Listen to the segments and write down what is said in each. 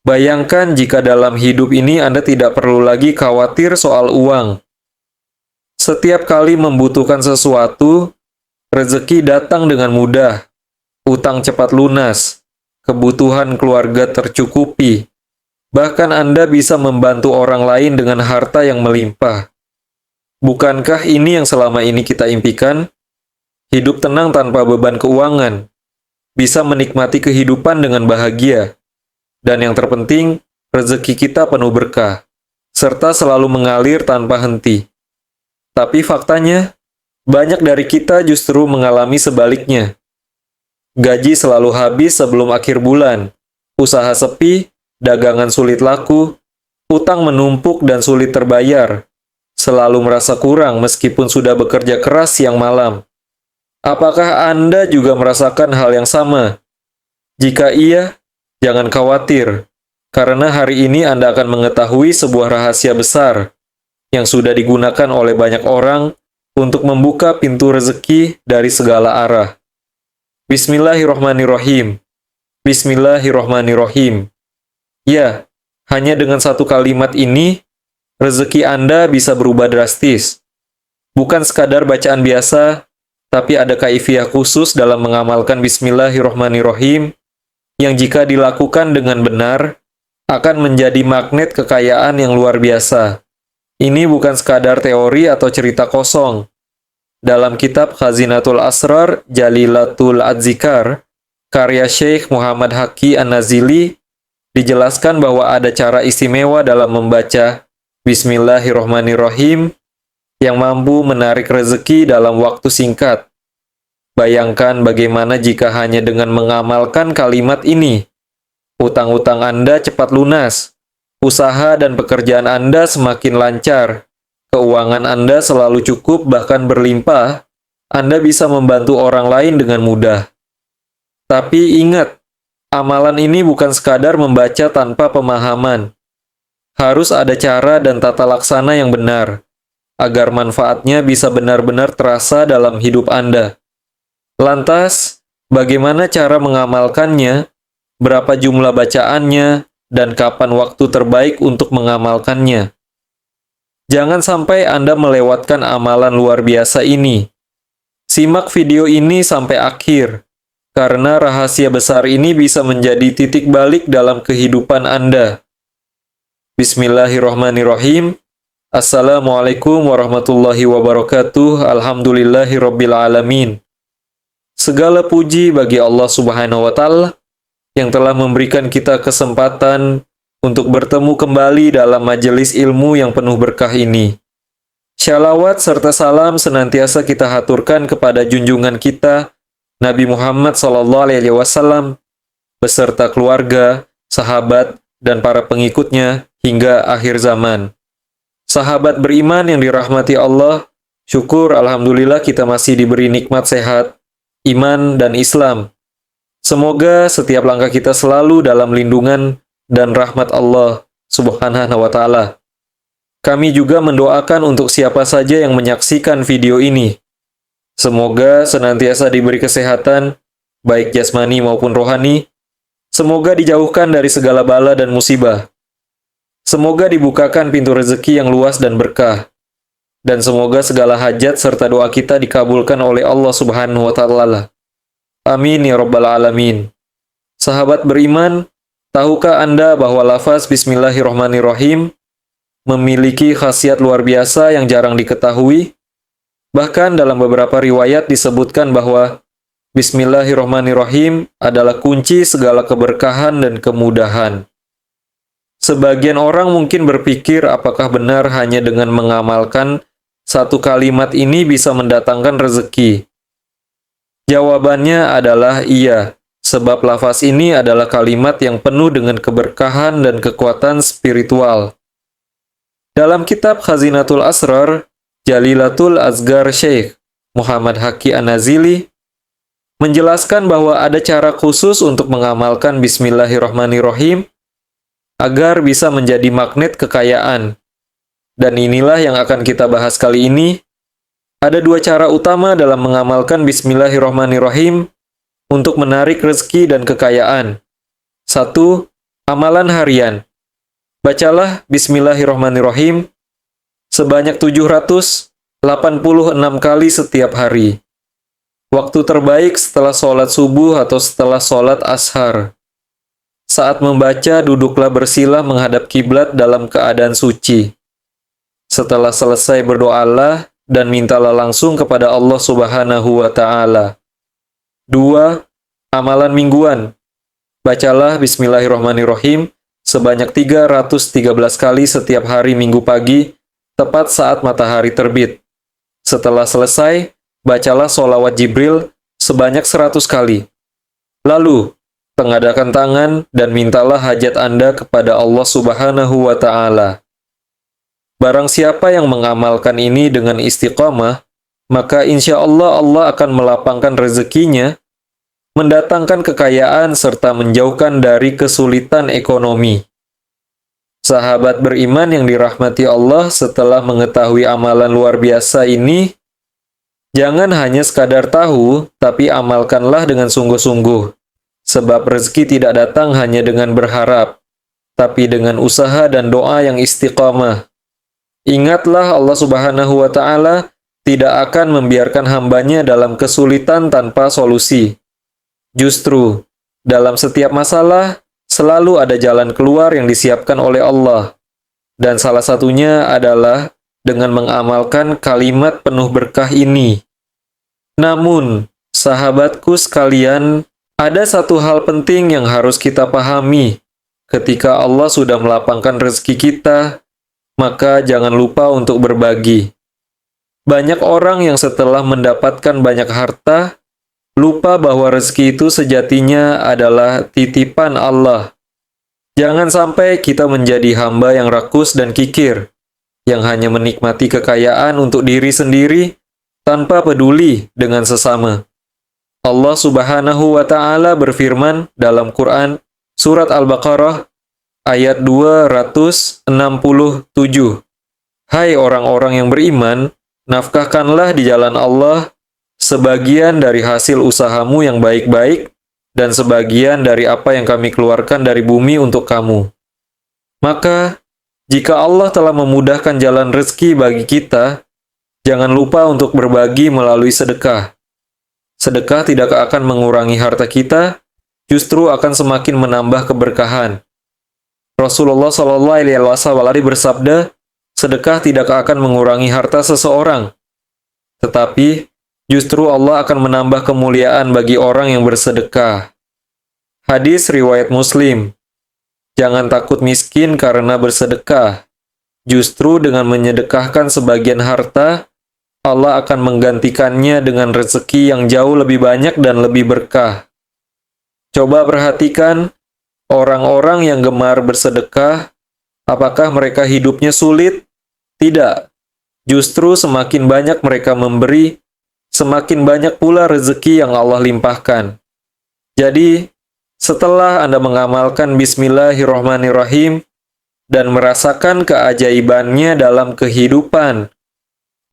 Bayangkan jika dalam hidup ini Anda tidak perlu lagi khawatir soal uang. Setiap kali membutuhkan sesuatu, rezeki datang dengan mudah, utang cepat lunas, kebutuhan keluarga tercukupi. Bahkan Anda bisa membantu orang lain dengan harta yang melimpah. Bukankah ini yang selama ini kita impikan? Hidup tenang tanpa beban keuangan, bisa menikmati kehidupan dengan bahagia, dan yang terpenting, rezeki kita penuh berkah, serta selalu mengalir tanpa henti. Tapi faktanya, banyak dari kita justru mengalami sebaliknya. Gaji selalu habis sebelum akhir bulan, usaha sepi, dagangan sulit laku, utang menumpuk dan sulit terbayar, selalu merasa kurang meskipun sudah bekerja keras siang malam. Apakah Anda juga merasakan hal yang sama? Jika iya, jangan khawatir, karena hari ini Anda akan mengetahui sebuah rahasia besar yang sudah digunakan oleh banyak orang untuk membuka pintu rezeki dari segala arah. Bismillahirrohmanirrohim. Bismillahirrohmanirrohim. Ya, hanya dengan satu kalimat ini, rezeki Anda bisa berubah drastis. Bukan sekadar bacaan biasa, tapi ada kaifiah khusus dalam mengamalkan Bismillahirrohmanirrohim yang jika dilakukan dengan benar, akan menjadi magnet kekayaan yang luar biasa. Ini bukan sekadar teori atau cerita kosong. Dalam kitab Khazinatul Asrar Jalilatul Adzikar, karya Syekh Muhammad Haqi An-Nazili, dijelaskan bahwa ada cara istimewa dalam membaca Bismillahirrohmanirrohim yang mampu menarik rezeki dalam waktu singkat. Bayangkan bagaimana jika hanya dengan mengamalkan kalimat ini, utang-utang Anda cepat lunas, usaha dan pekerjaan Anda semakin lancar, keuangan Anda selalu cukup bahkan berlimpah, Anda bisa membantu orang lain dengan mudah. Tapi ingat, amalan ini bukan sekadar membaca tanpa pemahaman. Harus ada cara dan tata laksana yang benar, agar manfaatnya bisa benar-benar terasa dalam hidup Anda. Lantas, bagaimana cara mengamalkannya, berapa jumlah bacaannya, dan kapan waktu terbaik untuk mengamalkannya? Jangan sampai Anda melewatkan amalan luar biasa ini. Simak video ini sampai akhir, karena rahasia besar ini bisa menjadi titik balik dalam kehidupan Anda. Bismillahirrohmanirrohim. Assalamualaikum warahmatullahi wabarakatuh. Alhamdulillahirabbil alamin. Segala puji bagi Allah Subhanahu wa Ta'ala yang telah memberikan kita kesempatan untuk bertemu kembali dalam majelis ilmu yang penuh berkah ini. Shalawat serta salam senantiasa kita haturkan kepada junjungan kita, Nabi Muhammad SAW, beserta keluarga, sahabat, dan para pengikutnya hingga akhir zaman. Sahabat beriman yang dirahmati Allah, syukur alhamdulillah kita masih diberi nikmat sehat, iman, dan Islam. Semoga setiap langkah kita selalu dalam lindungan dan rahmat Allah Subhanahu wa Ta'ala. Kami juga mendoakan untuk siapa saja yang menyaksikan video ini. Semoga senantiasa diberi kesehatan, baik jasmani maupun rohani. Semoga dijauhkan dari segala bala dan musibah. Semoga dibukakan pintu rezeki yang luas dan berkah. Dan semoga segala hajat serta doa kita dikabulkan oleh Allah Subhanahu wa Ta'ala. Amin ya rabbal alamin. Sahabat beriman, tahukah Anda bahwa lafaz Bismillahirrohmanirrohim memiliki khasiat luar biasa yang jarang diketahui? Bahkan dalam beberapa riwayat disebutkan bahwa Bismillahirrohmanirrohim adalah kunci segala keberkahan dan kemudahan. Sebagian orang mungkin berpikir apakah benar hanya dengan mengamalkan satu kalimat ini bisa mendatangkan rezeki. Jawabannya adalah iya, sebab lafaz ini adalah kalimat yang penuh dengan keberkahan dan kekuatan spiritual. Dalam kitab Khazinatul Asrar, Jalilatul Azgar Syekh Muhammad Haqi An-Nazili menjelaskan bahwa ada cara khusus untuk mengamalkan Bismillahirrohmanirrohim agar bisa menjadi magnet kekayaan. Dan inilah yang akan kita bahas kali ini. Ada dua cara utama dalam mengamalkan Bismillahirrohmanirrohim untuk menarik rezeki dan kekayaan. Satu, Amalan harian. Bacalah Bismillahirrahmanirrahim sebanyak 786 kali setiap hari. Waktu terbaik setelah sholat subuh atau setelah sholat ashar. Saat membaca, duduklah bersila menghadap kiblat dalam keadaan suci. Setelah selesai, berdoalah dan mintalah langsung kepada Allah Subhanahu wa Ta'ala. 2. Amalan mingguan. Bacalah Bismillahirrahmanirrahim sebanyak 313 kali setiap hari Minggu pagi, tepat saat matahari terbit. Setelah selesai, bacalah sholawat Jibril sebanyak 100 kali. Lalu, tengadakan tangan dan mintalah hajat Anda kepada Allah Subhanahu wa Ta'ala. Barang siapa yang mengamalkan ini dengan istiqamah, maka insya Allah Allah akan melapangkan rezekinya, mendatangkan kekayaan serta menjauhkan dari kesulitan ekonomi. Sahabat beriman yang dirahmati Allah, setelah mengetahui amalan luar biasa ini, jangan hanya sekadar tahu, tapi amalkanlah dengan sungguh-sungguh. Sebab rezeki tidak datang hanya dengan berharap, tapi dengan usaha dan doa yang istiqamah. Ingatlah Allah Subhanahu wa Ta'ala tidak akan membiarkan hambanya dalam kesulitan tanpa solusi. Justru, dalam setiap masalah, selalu ada jalan keluar yang disiapkan oleh Allah. Dan salah satunya adalah dengan mengamalkan kalimat penuh berkah ini. Namun, sahabatku sekalian, ada satu hal penting yang harus kita pahami. Ketika Allah sudah melapangkan rezeki kita, maka jangan lupa untuk berbagi. Banyak orang yang setelah mendapatkan banyak harta, lupa bahwa rezeki itu sejatinya adalah titipan Allah. Jangan sampai kita menjadi hamba yang rakus dan kikir, yang hanya menikmati kekayaan untuk diri sendiri, tanpa peduli dengan sesama. Allah Subhanahu wa Ta'ala berfirman dalam Quran, Surat Al-Baqarah, ayat 267. Hai orang-orang yang beriman, nafkahkanlah di jalan Allah sebagian dari hasil usahamu yang baik-baik dan sebagian dari apa yang kami keluarkan dari bumi untuk kamu. Maka, jika Allah telah memudahkan jalan rezeki bagi kita, jangan lupa untuk berbagi melalui sedekah. Sedekah tidak akan mengurangi harta kita, justru akan semakin menambah keberkahan. Rasulullah SAW bersabda, sedekah tidak akan mengurangi harta seseorang, tetapi justru Allah akan menambah kemuliaan bagi orang yang bersedekah. Hadis riwayat Muslim. Jangan takut miskin karena bersedekah. Justru dengan menyedekahkan sebagian harta, Allah akan menggantikannya dengan rezeki yang jauh lebih banyak dan lebih berkah. Coba perhatikan, orang-orang yang gemar bersedekah, apakah mereka hidupnya sulit? Tidak. Justru semakin banyak mereka memberi, semakin banyak pula rezeki yang Allah limpahkan. Jadi, setelah Anda mengamalkan Bismillahirrahmanirrahim dan merasakan keajaibannya dalam kehidupan,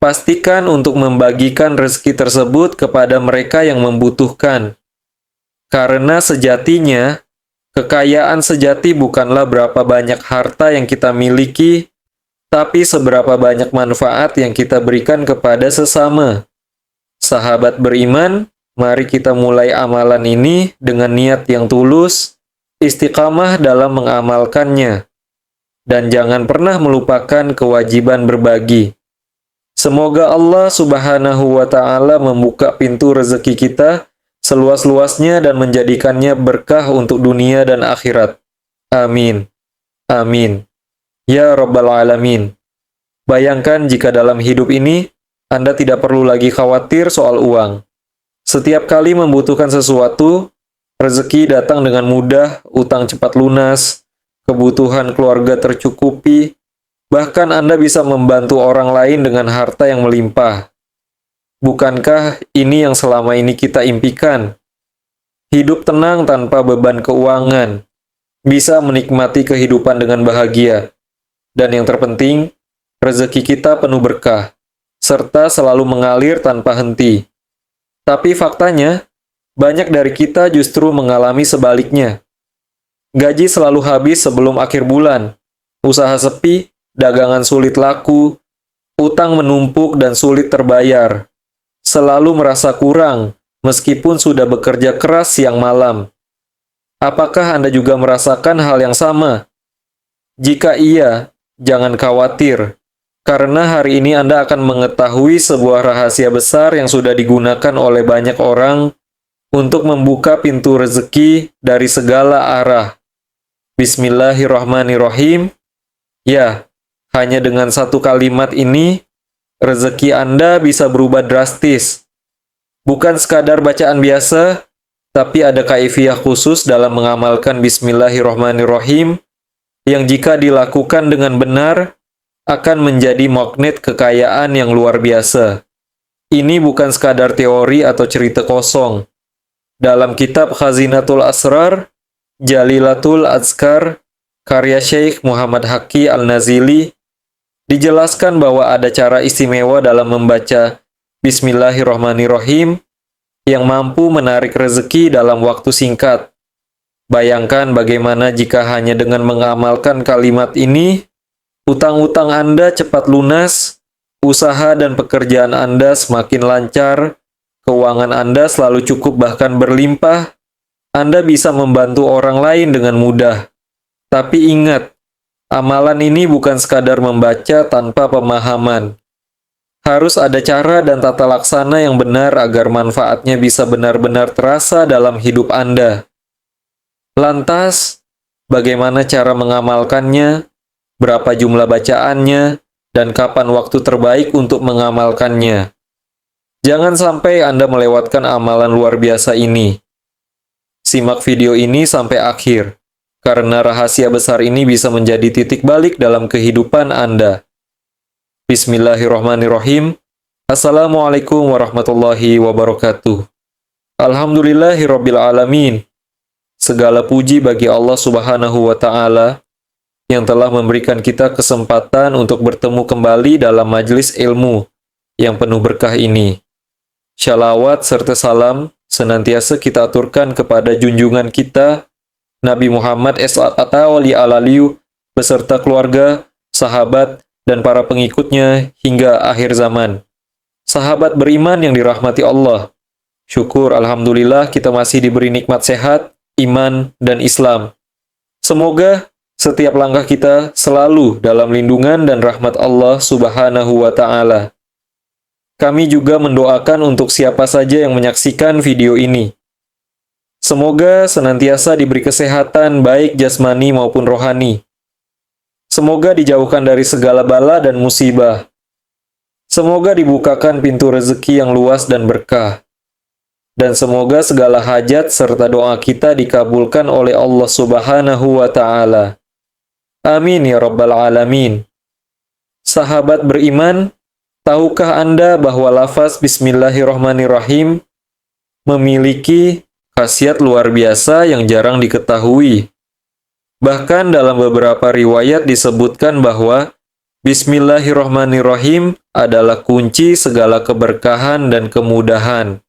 pastikan untuk membagikan rezeki tersebut kepada mereka yang membutuhkan. Karena sejatinya, kekayaan sejati bukanlah berapa banyak harta yang kita miliki, tapi seberapa banyak manfaat yang kita berikan kepada sesama. Sahabat beriman, mari kita mulai amalan ini dengan niat yang tulus, istiqamah dalam mengamalkannya, dan jangan pernah melupakan kewajiban berbagi. Semoga Allah Subhanahu wa Ta'ala membuka pintu rezeki kita seluas-luasnya dan menjadikannya berkah untuk dunia dan akhirat. Amin. Amin. Ya Rabbal Alamin. Bayangkan jika dalam hidup ini, Anda tidak perlu lagi khawatir soal uang. Setiap kali membutuhkan sesuatu, rezeki datang dengan mudah, utang cepat lunas, kebutuhan keluarga tercukupi, bahkan Anda bisa membantu orang lain dengan harta yang melimpah. Bukankah ini yang selama ini kita impikan? Hidup tenang tanpa beban keuangan, bisa menikmati kehidupan dengan bahagia, dan yang terpenting, rezeki kita penuh berkah, serta selalu mengalir tanpa henti. Tapi faktanya, banyak dari kita justru mengalami sebaliknya. Gaji selalu habis sebelum akhir bulan. Usaha sepi, dagangan sulit laku, utang menumpuk dan sulit terbayar. Selalu merasa kurang, meskipun sudah bekerja keras siang malam. Apakah Anda juga merasakan hal yang sama? Jika iya, jangan khawatir, karena hari ini Anda akan mengetahui sebuah rahasia besar yang sudah digunakan oleh banyak orang untuk membuka pintu rezeki dari segala arah. Bismillahirrahmanirrahim. Ya, hanya dengan satu kalimat ini, rezeki Anda bisa berubah drastis. Bukan sekadar bacaan biasa, tapi ada kaifiah khusus dalam mengamalkan Bismillahirrahmanirrahim yang jika dilakukan dengan benar akan menjadi magnet kekayaan yang luar biasa. Ini bukan sekadar teori atau cerita kosong. Dalam kitab Khazinatul Asrar, Jalilatul Azkar, karya Syekh Muhammad Haqi Al-Nazili, dijelaskan bahwa ada cara istimewa dalam membaca Bismillahirrahmanirrahim yang mampu menarik rezeki dalam waktu singkat. Bayangkan bagaimana jika hanya dengan mengamalkan kalimat ini, utang-utang Anda cepat lunas, usaha dan pekerjaan Anda semakin lancar, keuangan Anda selalu cukup bahkan berlimpah, Anda bisa membantu orang lain dengan mudah. Tapi ingat, amalan ini bukan sekadar membaca tanpa pemahaman. Harus ada cara dan tata laksana yang benar agar manfaatnya bisa benar-benar terasa dalam hidup Anda. Lantas, bagaimana cara mengamalkannya, berapa jumlah bacaannya, dan kapan waktu terbaik untuk mengamalkannya? Jangan sampai Anda melewatkan amalan luar biasa ini. Simak video ini sampai akhir, karena rahasia besar ini bisa menjadi titik balik dalam kehidupan Anda. Bismillahirrahmanirrahim. Assalamualaikum warahmatullahi wabarakatuh. Alhamdulillahirabbil alamin. Segala puji bagi Allah Subhanahu wa taala yang telah memberikan kita kesempatan untuk bertemu kembali dalam majelis ilmu yang penuh berkah ini. Shalawat serta salam senantiasa kita aturkan kepada junjungan kita Nabi Muhammad s.a.w. beserta keluarga, sahabat, dan para pengikutnya hingga akhir zaman. Sahabat beriman yang dirahmati Allah. Syukur Alhamdulillah kita masih diberi nikmat sehat, iman, dan Islam. Semoga setiap langkah kita selalu dalam lindungan dan rahmat Allah Subhanahu wa Ta'ala. Kami juga mendoakan untuk siapa saja yang menyaksikan video ini. Semoga senantiasa diberi kesehatan baik jasmani maupun rohani. Semoga dijauhkan dari segala bala dan musibah. Semoga dibukakan pintu rezeki yang luas dan berkah. Dan semoga segala hajat serta doa kita dikabulkan oleh Allah Subhanahu wa Ta'ala. Amin ya Rabbal Alamin. Sahabat beriman, tahukah Anda bahwa lafaz Bismillahirrahmanirrahim memiliki khasiat luar biasa yang jarang diketahui? Bahkan dalam beberapa riwayat disebutkan bahwa Bismillahirrahmanirrahim adalah kunci segala keberkahan dan kemudahan.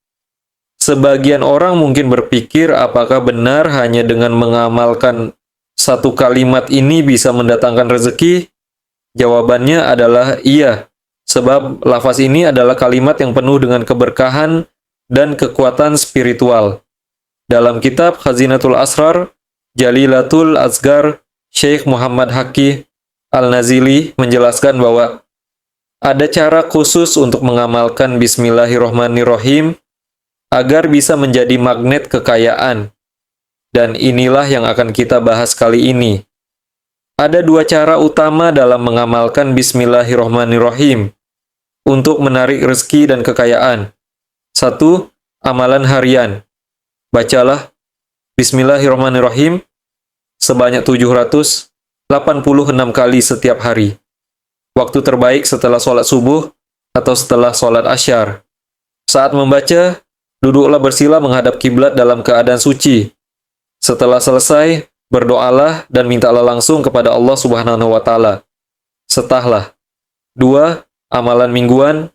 Sebagian orang mungkin berpikir apakah benar hanya dengan mengamalkan satu kalimat ini bisa mendatangkan rezeki? Jawabannya adalah iya, sebab lafaz ini adalah kalimat yang penuh dengan keberkahan dan kekuatan spiritual. Dalam kitab Khazinatul Asrar, Jalilatul Azkar, Syekh Muhammad Haqi Al-Nazili menjelaskan bahwa ada cara khusus untuk mengamalkan Bismillahirrahmanirrahim agar bisa menjadi magnet kekayaan. Dan inilah yang akan kita bahas kali ini. Ada dua cara utama dalam mengamalkan Bismillahirrahmanirrahim untuk menarik rezeki dan kekayaan. Satu, amalan harian. Bacalah Bismillahirrahmanirrahim sebanyak 786 kali setiap hari. Waktu terbaik setelah sholat subuh atau setelah sholat asyar. Saat membaca, duduklah bersila menghadap kiblat dalam keadaan suci. Setelah selesai, berdoalah dan mintalah langsung kepada Allah Subhanahu wa Ta'ala. Setahlah. 2. Amalan mingguan.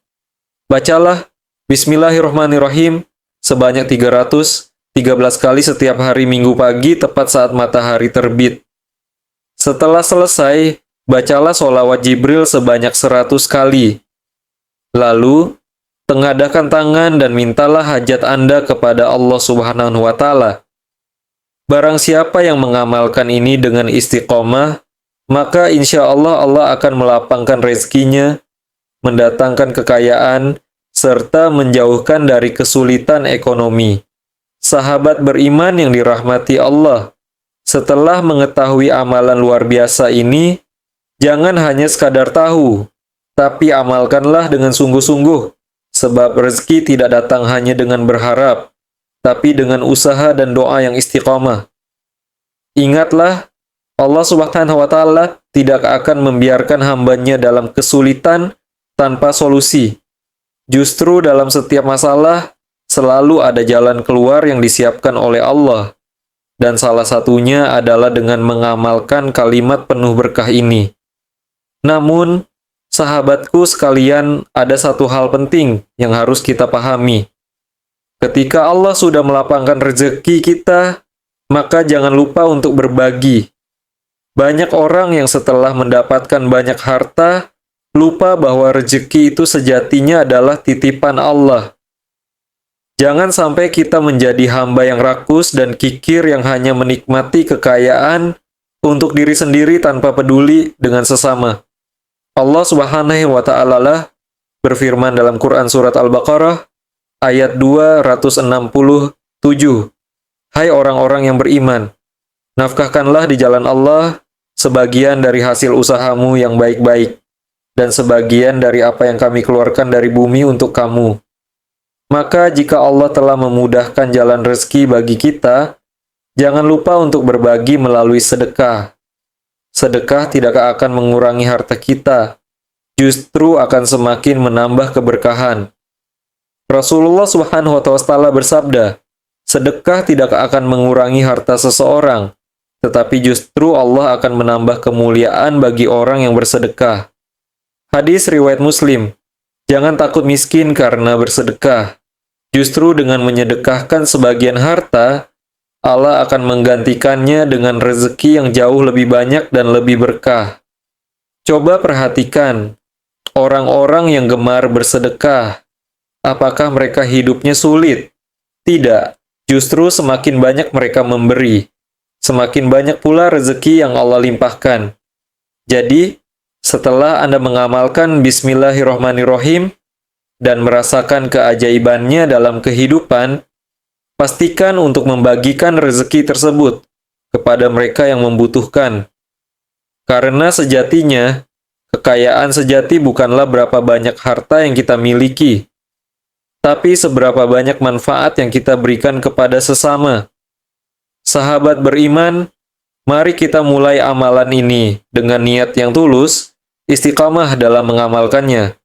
Bacalah Bismillahirrahmanirrahim sebanyak 365 13 kali setiap hari Minggu pagi tepat saat matahari terbit. Setelah selesai, bacalah sholawat Jibril sebanyak 100 kali. Lalu, tengadahkan tangan dan mintalah hajat Anda kepada Allah Subhanahu wa Ta'ala. Barang siapa yang mengamalkan ini dengan istiqomah, maka insya Allah Allah akan melapangkan rezekinya, mendatangkan kekayaan, serta menjauhkan dari kesulitan ekonomi. Sahabat beriman yang dirahmati Allah, setelah mengetahui amalan luar biasa ini, jangan hanya sekadar tahu, tapi amalkanlah dengan sungguh-sungguh, sebab rezeki tidak datang hanya dengan berharap, tapi dengan usaha dan doa yang istiqomah. Ingatlah, Allah Subhanahu wa Ta'ala tidak akan membiarkan hambanya dalam kesulitan tanpa solusi. Justru dalam setiap masalah, selalu ada jalan keluar yang disiapkan oleh Allah. Dan salah satunya adalah dengan mengamalkan kalimat penuh berkah ini. Namun, sahabatku sekalian, ada satu hal penting yang harus kita pahami. Ketika Allah sudah melapangkan rezeki kita, maka jangan lupa untuk berbagi. Banyak orang yang setelah mendapatkan banyak harta, lupa bahwa rezeki itu sejatinya adalah titipan Allah. Jangan sampai kita menjadi hamba yang rakus dan kikir yang hanya menikmati kekayaan untuk diri sendiri tanpa peduli dengan sesama. Allah Subhanahu wa Ta'ala berfirman dalam Quran Surat Al-Baqarah ayat 267. Hai orang-orang yang beriman, nafkahkanlah di jalan Allah sebagian dari hasil usahamu yang baik-baik, dan sebagian dari apa yang kami keluarkan dari bumi untuk kamu. Maka jika Allah telah memudahkan jalan rezeki bagi kita, jangan lupa untuk berbagi melalui sedekah. Sedekah tidak akan mengurangi harta kita, justru akan semakin menambah keberkahan. Rasulullah Subhanahu wa Ta'ala bersabda, sedekah tidak akan mengurangi harta seseorang, tetapi justru Allah akan menambah kemuliaan bagi orang yang bersedekah. Hadis riwayat Muslim, jangan takut miskin karena bersedekah. Justru dengan menyedekahkan sebagian harta, Allah akan menggantikannya dengan rezeki yang jauh lebih banyak dan lebih berkah. Coba perhatikan, orang-orang yang gemar bersedekah, apakah mereka hidupnya sulit? Tidak. Justru semakin banyak mereka memberi, semakin banyak pula rezeki yang Allah limpahkan. Jadi, setelah Anda mengamalkan Bismillahirrahmanirrahim dan merasakan keajaibannya dalam kehidupan, pastikan untuk membagikan rezeki tersebut kepada mereka yang membutuhkan. Karena sejatinya, kekayaan sejati bukanlah berapa banyak harta yang kita miliki, tapi seberapa banyak manfaat yang kita berikan kepada sesama. Sahabat beriman, mari kita mulai amalan ini dengan niat yang tulus, istiqamah dalam mengamalkannya,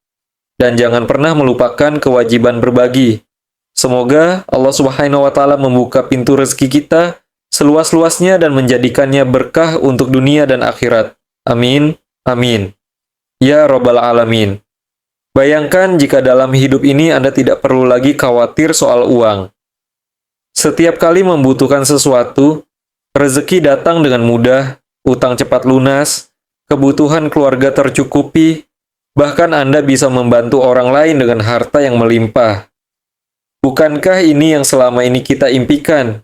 dan jangan pernah melupakan kewajiban berbagi. Semoga Allah Subhanahu wa Ta'ala membuka pintu rezeki kita seluas-luasnya dan menjadikannya berkah untuk dunia dan akhirat. Amin. Amin. Ya Rabbal Alamin. Bayangkan jika dalam hidup ini Anda tidak perlu lagi khawatir soal uang. Setiap kali membutuhkan sesuatu, rezeki datang dengan mudah, utang cepat lunas, kebutuhan keluarga tercukupi, bahkan Anda bisa membantu orang lain dengan harta yang melimpah. Bukankah ini yang selama ini kita impikan?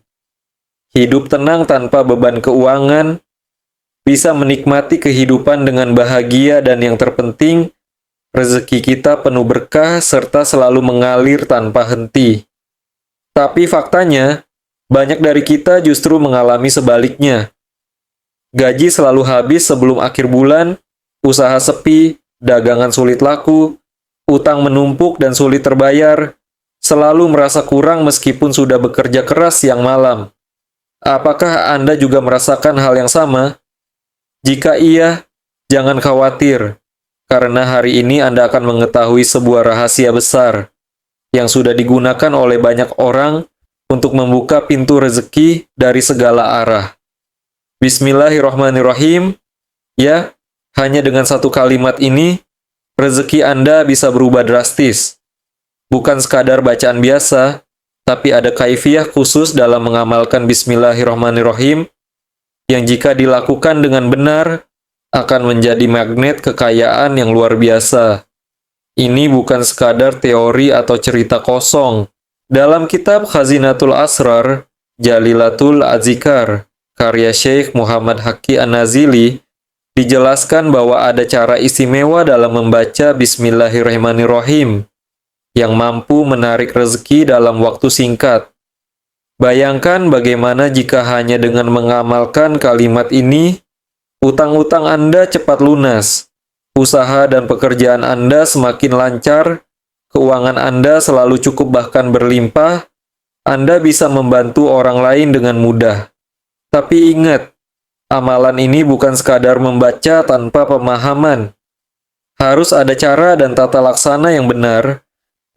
Hidup tenang tanpa beban keuangan, bisa menikmati kehidupan dengan bahagia, dan yang terpenting, rezeki kita penuh berkah serta selalu mengalir tanpa henti. Tapi faktanya, banyak dari kita justru mengalami sebaliknya. Gaji selalu habis sebelum akhir bulan, usaha sepi, dagangan sulit laku, utang menumpuk dan sulit terbayar, selalu merasa kurang meskipun sudah bekerja keras siang malam. Apakah Anda juga merasakan hal yang sama? Jika iya, jangan khawatir. Karena hari ini Anda akan mengetahui sebuah rahasia besar yang sudah digunakan oleh banyak orang untuk membuka pintu rezeki dari segala arah. Bismillahirrahmanirrahim. Ya, hanya dengan satu kalimat ini, rezeki Anda bisa berubah drastis. Bukan sekadar bacaan biasa, tapi ada kaifiyah khusus dalam mengamalkan Bismillahirrahmanirrahim yang jika dilakukan dengan benar akan menjadi magnet kekayaan yang luar biasa. Ini bukan sekadar teori atau cerita kosong. Dalam kitab Khazinatul Asrar, Jalilatul Azikar, karya Syekh Muhammad Haqqi An-Nazili, dijelaskan bahwa ada cara istimewa dalam membaca Bismillahirrahmanirrahim yang mampu menarik rezeki dalam waktu singkat. Bayangkan bagaimana jika hanya dengan mengamalkan kalimat ini, utang-utang Anda cepat lunas, usaha dan pekerjaan Anda semakin lancar, keuangan Anda selalu cukup bahkan berlimpah, Anda bisa membantu orang lain dengan mudah. Tapi ingat, amalan ini bukan sekadar membaca tanpa pemahaman. Harus ada cara dan tata laksana yang benar,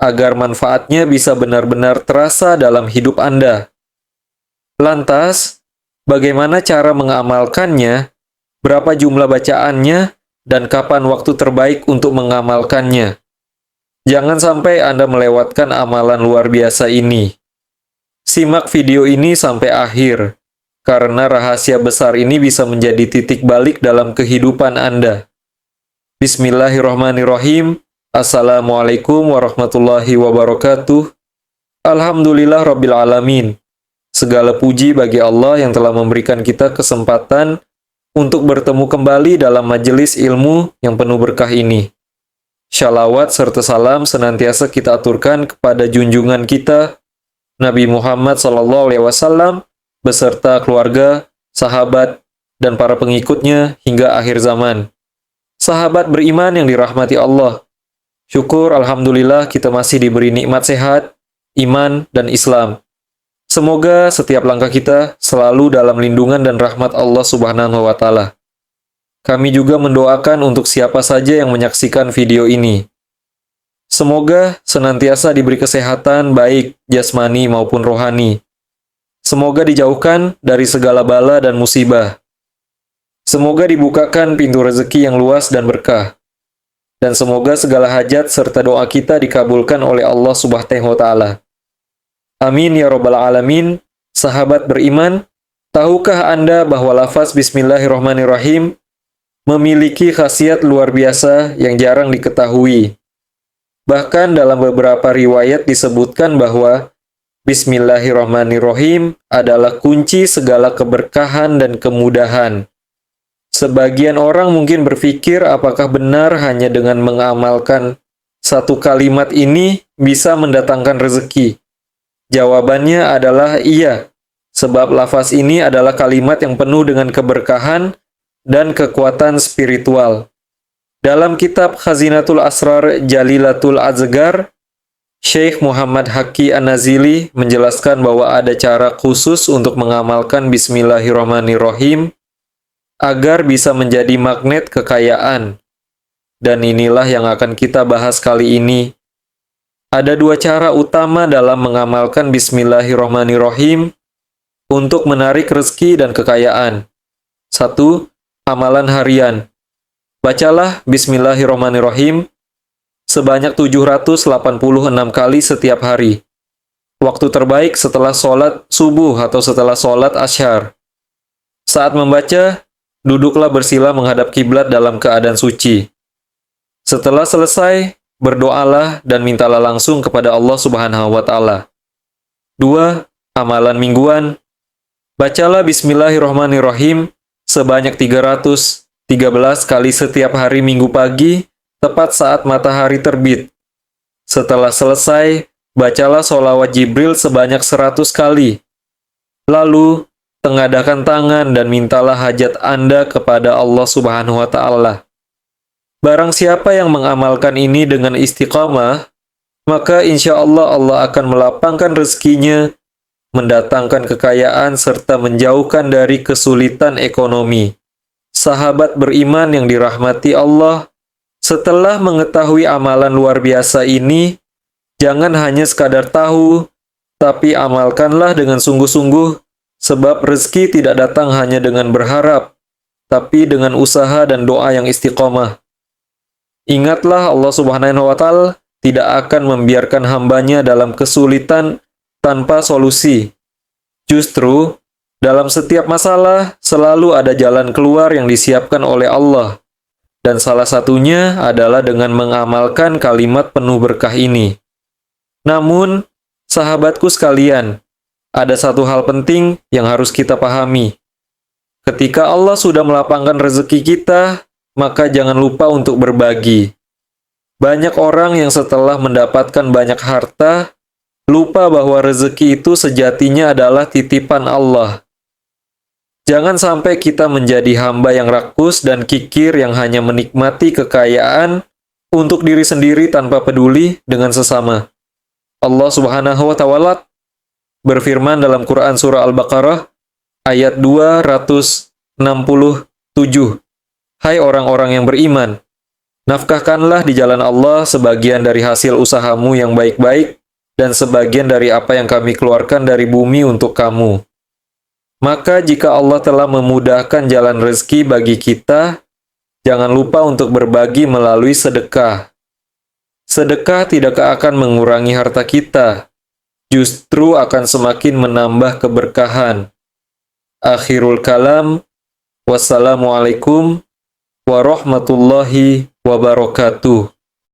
agar manfaatnya bisa benar-benar terasa dalam hidup Anda. Lantas, bagaimana cara mengamalkannya, berapa jumlah bacaannya, dan kapan waktu terbaik untuk mengamalkannya? Jangan sampai Anda melewatkan amalan luar biasa ini. Simak video ini sampai akhir, karena rahasia besar ini bisa menjadi titik balik dalam kehidupan Anda. Bismillahirrahmanirrahim. Assalamualaikum warahmatullahi wabarakatuh. Alhamdulillah Rabbil Alamin. Segala puji bagi Allah yang telah memberikan kita kesempatan untuk bertemu kembali dalam majelis ilmu yang penuh berkah ini. Shalawat serta salam senantiasa kita aturkan kepada junjungan kita, Nabi Muhammad SAW, beserta keluarga, sahabat, dan para pengikutnya hingga akhir zaman. Sahabat beriman yang dirahmati Allah, syukur Alhamdulillah kita masih diberi nikmat sehat, iman, dan Islam. Semoga setiap langkah kita selalu dalam lindungan dan rahmat Allah Subhanahu wa Ta'ala. Kami juga mendoakan untuk siapa saja yang menyaksikan video ini. Semoga senantiasa diberi kesehatan baik jasmani maupun rohani. Semoga dijauhkan dari segala bala dan musibah. Semoga dibukakan pintu rezeki yang luas dan berkah. Dan semoga segala hajat serta doa kita dikabulkan oleh Allah Subhanahu wa Ta'ala. Amin ya Rabbal Alamin. Sahabat beriman, tahukah Anda bahwa lafaz Bismillahirrahmanirrahim memiliki khasiat luar biasa yang jarang diketahui? Bahkan dalam beberapa riwayat disebutkan bahwa Bismillahirrahmanirrahim adalah kunci segala keberkahan dan kemudahan. Sebagian orang mungkin berpikir apakah benar hanya dengan mengamalkan satu kalimat ini bisa mendatangkan rezeki? Jawabannya adalah iya, sebab lafaz ini adalah kalimat yang penuh dengan keberkahan dan kekuatan spiritual. Dalam kitab Khazinatul Asrar Jalilatul Azgar, Syekh Muhammad Haqqi An-Nazili menjelaskan bahwa ada cara khusus untuk mengamalkan Bismillahirrahmanirrahim agar bisa menjadi magnet kekayaan. Dan inilah yang akan kita bahas kali ini. Ada dua cara utama dalam mengamalkan Bismillahirrahmanirrahim untuk menarik rezeki dan kekayaan. 1. Amalan harian. Bacalah Bismillahirrahmanirrahim sebanyak 786 kali setiap hari. Waktu terbaik setelah sholat subuh atau setelah sholat asyar. Saat membaca, duduklah bersila menghadap kiblat dalam keadaan suci. Setelah selesai, berdoalah dan mintalah langsung kepada Allah Subhanahu wa Ta'ala. 2. Amalan mingguan. Bacalah Bismillahirrahmanirrahim sebanyak 313 kali setiap hari Minggu pagi, tepat saat matahari terbit. Setelah selesai, bacalah sholawat Jibril sebanyak 100 kali. Lalu, tengadakan tangan dan mintalah hajat Anda kepada Allah Subhanahu wa Ta'ala. Barang siapa yang mengamalkan ini dengan istiqamah, maka insya Allah Allah akan melapangkan rezekinya, mendatangkan kekayaan, serta menjauhkan dari kesulitan ekonomi. Sahabat beriman yang dirahmati Allah, setelah mengetahui amalan luar biasa ini, jangan hanya sekadar tahu, tapi amalkanlah dengan sungguh-sungguh, sebab rezeki tidak datang hanya dengan berharap, tapi dengan usaha dan doa yang istiqomah. Ingatlah Allah Subhanahu wa Ta'ala tidak akan membiarkan hambanya dalam kesulitan tanpa solusi. Justru, dalam setiap masalah selalu ada jalan keluar yang disiapkan oleh Allah. Dan salah satunya adalah dengan mengamalkan kalimat penuh berkah ini. Namun, sahabatku sekalian, ada satu hal penting yang harus kita pahami. Ketika Allah sudah melapangkan rezeki kita, maka jangan lupa untuk berbagi. Banyak orang yang setelah mendapatkan banyak harta, lupa bahwa rezeki itu sejatinya adalah titipan Allah. Jangan sampai kita menjadi hamba yang rakus dan kikir yang hanya menikmati kekayaan untuk diri sendiri tanpa peduli dengan sesama. Allah Subhanahu wa Ta'ala berfirman dalam Quran Surah Al-Baqarah ayat 267. Hai orang-orang yang beriman, nafkahkanlah di jalan Allah sebagian dari hasil usahamu yang baik-baik dan sebagian dari apa yang kami keluarkan dari bumi untuk kamu. Maka jika Allah telah memudahkan jalan rezeki bagi kita, jangan lupa untuk berbagi melalui sedekah. Sedekah tidak akan mengurangi harta kita, justru akan semakin menambah keberkahan. Akhirul kalam, wassalamualaikum warahmatullahi wabarakatuh.